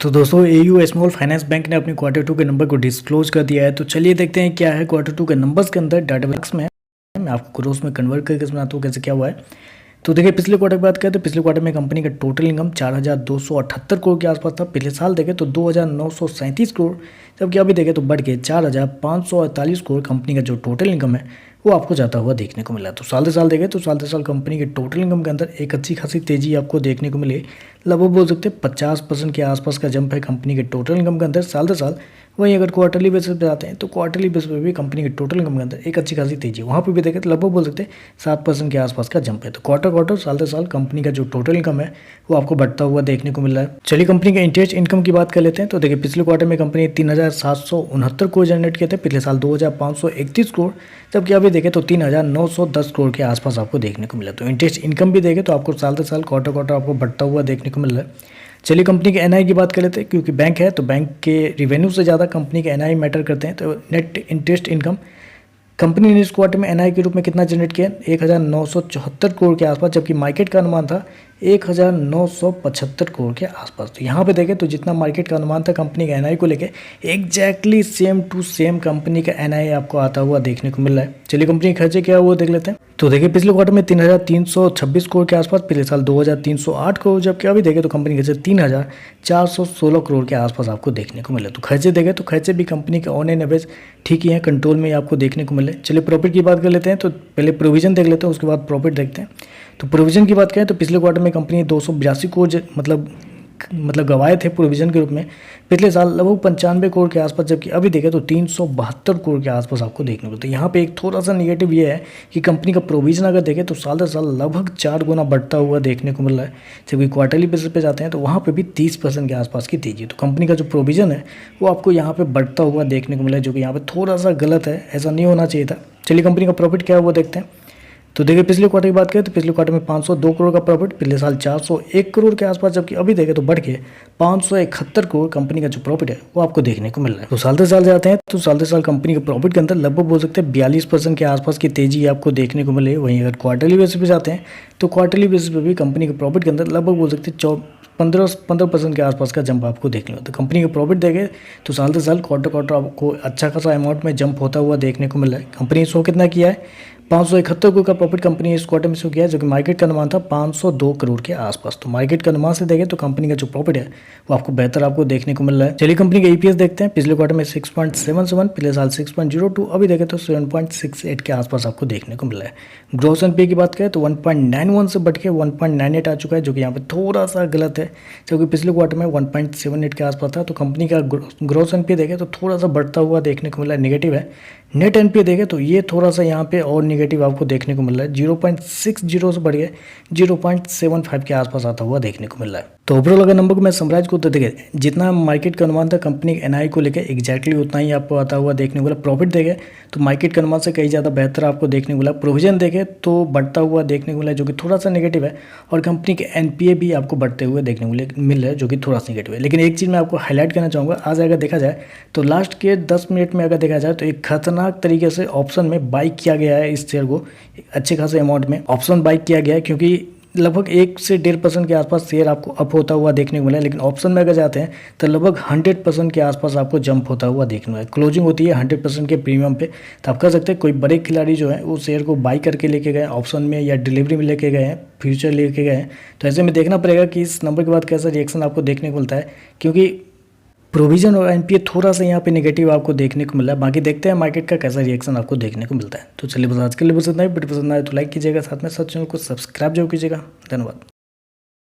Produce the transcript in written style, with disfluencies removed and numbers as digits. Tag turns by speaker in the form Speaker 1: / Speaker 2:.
Speaker 1: तो दोस्तों AU small finance bank ने अपने क्वार्टर 2 के नंबर को डिस्क्लोज कर दिया है। तो चलिए देखते हैं क्या है क्वार्टर 2 के नंबर्स के अंदर डाटा बॉक्स में। मैं आपको क्रोस में कन्वर्ट करके सुनाता हूँ कैसे क्या हुआ है। तो देखिए पिछले क्वार्टर की बात करें तो पिछले क्वार्टर में कंपनी का टोटल इनकम 4,278 करोड़ के आसपास था। पिछले साल देखें तो 2,937 करोड़, जबकि अभी देखें तो बढ़ के 4,548 करोड़ कंपनी का जो टोटल इनकम है वो आपको जाता हुआ देखने को मिला। तो साल से साल देखें तो साल से साल कंपनी के टोटल इनकम के अंदर एक अच्छी खासी तेजी आपको देखने को मिली। लगभग बोल सकते हैं 50% के आसपास का जंप है कंपनी के टोटल इनकम के अंदर साल से साल। वहीं अगर क्वार्टरली बेसिस पे आते हैं तो क्वार्टरली बेसिस पे भी कंपनी के टोटल इनकम के अंदर एक अच्छी खासी तेजी है। वहाँ पे भी देखें तो लगभग बोल सकते हैं 7% के आसपास का जंप है। तो क्वार्टर साल से साल कंपनी का जो टोटल इनकम है वो आपको बढ़ता हुआ देखने को मिल रहा है। चलिए कंपनी के इंटरेस्ट इनकम की बात कर लेते हैं। तो देखिए पिछले क्वार्टर में कंपनी 3,769 करोड़ जनरेट किए थे। पिछले साल 2,531 करोड़, जबकि अभी देखें तो 3,910 करोड़ के आसपास आपको देखने को मिला। तो इंटरेस्ट इनकम भी देखें तो आपको साल से साल क्वार्टर आपको बढ़ता हुआ देखने को मिल रहा है। चलिए कंपनी के एनआई की बात कर लेते हैं, क्योंकि बैंक है तो बैंक के रिवेन्यू से ज़्यादा कंपनी के एनआई मैटर करते हैं। तो नेट इंटरेस्ट इनकम कंपनी ने इस क्वार्टर में एनआई के रूप में कितना जनरेट किया, 1,974 करोड़ के आसपास, जबकि मार्केट का अनुमान था 1,975 करोड़ के आसपास। तो यहाँ पे देखें तो जितना मार्केट का अनुमान था कंपनी के एनआई को लेके exactly same to same company का एनआई आपको आता हुआ देखने को मिल रहा है। चलिए कंपनी के खर्चे क्या हुआ देख लेते हैं। तो देखिए पिछले क्वार्टर में 3,326 करोड़ के आसपास, पिछले साल 2,308 करोड़, जबकि अभी देखें तो कंपनी के खर्चे 3,416 करोड़ के आसपास आपको देखने को मिले। तो खर्चे देखें तो खर्चे भी कंपनी के ऑन एन एवरेज ठीक ही है, कंट्रोल में आपको देखने को मिले। चलिए प्रॉफिट की बात कर लेते हैं। तो पहले प्रोविजन देख लेते हैं, उसके बाद प्रॉफिट देखते हैं। तो प्रोविजन की बात करें तो पिछले क्वार्टर में कंपनी 282 करोड़ मतलब गवाए थे प्रोविजन के रूप में। पिछले साल लगभग 95 करोड़ के आसपास, जबकि अभी देखें तो 372 करोड़ के आसपास आपको देखने को मिलता है। यहाँ पे एक थोड़ा सा निगेटिव ये है कि कंपनी का प्रोविजन अगर देखें तो साल दर साल लगभग 4 गुना बढ़ता हुआ देखने को मिल रहा है। जबकि क्वार्टरली बेसिस पे जाते हैं तो वहाँ पे भी 30% के आसपास की तेजी। तो कंपनी का जो प्रोविजन है वो आपको यहाँ पे बढ़ता हुआ देखने को मिला है, जो कि यहाँ पे थोड़ा सा गलत है, ऐसा नहीं होना चाहिए था। चलिए कंपनी का प्रॉफिट क्या है वो देखते हैं। तो देखिए पिछले क्वार्टर की बात करें तो पिछले क्वार्टर में 502 करोड़ का प्रॉफिट, पिछले साल 401 करोड़ के आसपास, जबकि अभी देखें तो बढ़ के 571 करोड़ कंपनी का जो प्रॉफिट है वो आपको देखने को मिल रहा है। तो साल से साल जाते हैं तो साल से साल कंपनी के प्रॉफिट के अंदर लगभग बोल सकते हैं 42% के आसपास की तेजी आपको देखने को मिले। वहीं अगर क्वार्टरली बेसिस पे जाते हैं तो क्वार्टरली बेसिस पे भी कंपनी के प्रॉफिट के अंदर लगभग बोल सकते हैं 15% के आसपास का जंप आपको देखने को। तो कंपनी का प्रॉफिट देखें तो साल से साल क्वार्टर आपको अच्छा खासा अमाउंट में जंप होता हुआ देखने को मिल रहा है। कंपनी ने शो कितना किया है, 571 करोड़ का प्रॉफिट कंपनी इस क्वार्टर में शो किया है, जो कि मार्केट का अनुमान था 502 करोड़ के आसपास। तो मार्केट का अनुमान से देखें तो कंपनी का जो प्रॉफिट है वो आपको बेहतर आपको देखने को मिल रहा है। चलिए कंपनी का ईपीएस देखते हैं। पिछले क्वार्टर में 6.77, पिछले साल 6.02, अभी देखें तो 7.68 के आसपास आपको देखने को मिल रहा है। ग्रॉस एनपीए की बात करें तो 1.91 से बढ़ के 1.98 आ चुका है, जो कि यहाँ पे थोड़ा सा गलत है, जबकि पिछले क्वार्टर में 1.78 के आसपास था। तो कंपनी का ग्रॉस एनपीए देखें तो थोड़ा सा बढ़ता हुआ देखने को मिला है, नेगेटिव है। नेट एनपीए देखें तो ये थोड़ा सा यहाँ पे और नेगेटिव आपको देखने को मिल रहा है, 0.60 से बढ़ गया 0.75 के आसपास आता हुआ देखने को मिल रहा है। तो ओवरऑल अगर नंबर को मैं समराइज को तो देखिए जितना मार्केट का अनुमान था कंपनी के एनआई को लेकर एग्जैक्टली उतना ही आपको आता हुआ देखने को मिला। प्रॉफिट देखें तो मार्केट के अनुमान से कहीं ज़्यादा बेहतर आपको देखने को मिला। प्रोविजन देखें तो बढ़ता हुआ देखने को मिला, जो कि थोड़ा सा नेगेटिव है। और कंपनी के एनपीए भी आपको बढ़ते हुए देखने को मिल रहा है, जो कि थोड़ा सा नेगेटिव है। लेकिन एक चीज़ मैं आपको हाईलाइट करना चाहूँगा, आज अगर देखा जाए तो लास्ट के 10 मिनट में अगर देखा जाए तो एक खतरनाक तरीके से ऑप्शन में बाई किया गया है। इस शेयर को अच्छे खासे अमाउंट में ऑप्शन बाई किया गया है, क्योंकि लगभग 1 से 1.5% के आसपास शेयर आपको अप होता हुआ देखने को मिला है। लेकिन ऑप्शन में अगर जाते हैं तो लगभग 100% के आसपास आपको जंप होता हुआ देखने को मिला है। क्लोजिंग होती है 100% के प्रीमियम पे। तो आप कह सकते हैं कोई बड़े खिलाड़ी जो है वो शेयर को बाई करके लेके गए ऑप्शन में, या डिलीवरी में लेके गए हैं, फ्यूचर लेके गए हैं। तो ऐसे में देखना पड़ेगा कि इस नंबर के बाद कैसा रिएक्शन आपको देखने को मिलता है, क्योंकि प्रोविजन और एनपीए थोड़ा सा यहाँ पे नेगेटिव आपको देखने को मिला है। बाकी देखते हैं मार्केट का कैसा रिएक्शन आपको देखने को मिलता है। तो चलिए बस आज के लिए बस इतना ही। वीडियो पसंद आए तो लाइक कीजिएगा, साथ में सब चैनल को सब्सक्राइब जरूर कीजिएगा। धन्यवाद।